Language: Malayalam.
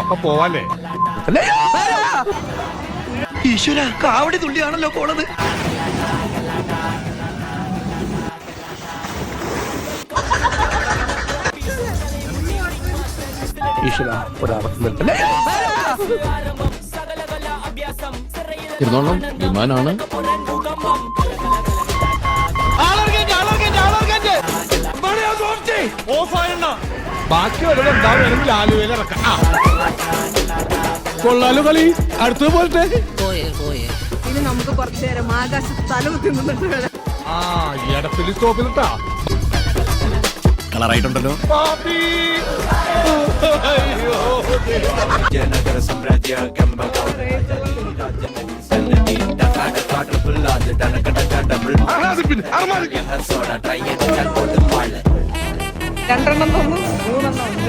അപ്പൊ പോവാല്ലേ? ഈശ്വര, കാവടി തുള്ളിയാണല്ലോ പോണത്. ഈശ്വര, ഇരുന്നോളം വിമാനാണ്. ബാക്കി വരുന്നുണ്ടാവുമെങ്കിൽ ആലുവയിൽ ഇറക്കാം. കൊള്ളാലോ കളി. അടുത്തത് പോലത്തെ ഇനി നമുക്ക് കുറച്ചു നേരം ആകാശത്ത് തലകുത്തി നിന്നിട്ട് വരാം. ആ എടപ്പിൽ സ്റ്റോപ്പിലിട്ടാ കളറായിട്ടുണ്ടല്ലോ. ജനകര സാമ്രാജ്യ രണ്ടെണ്ണം തന്നു, മൂന്നെണ്ണം ഉണ്ട്.